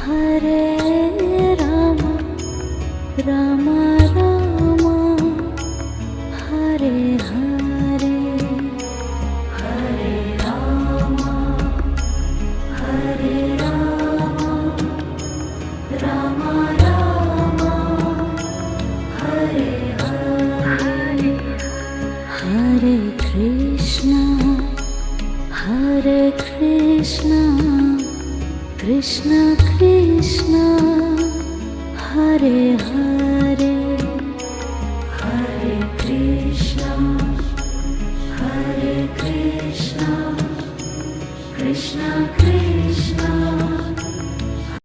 Hare Rama, Rama Rama, Hare Hare, Hare Rama, Hare Rama, Rama Rama, Hare Hare, Hare Krishna, Hare Krishna, Krishna Krishna, Hare Hare, Hare Krishna, Hare Krishna, Krishna Krishna,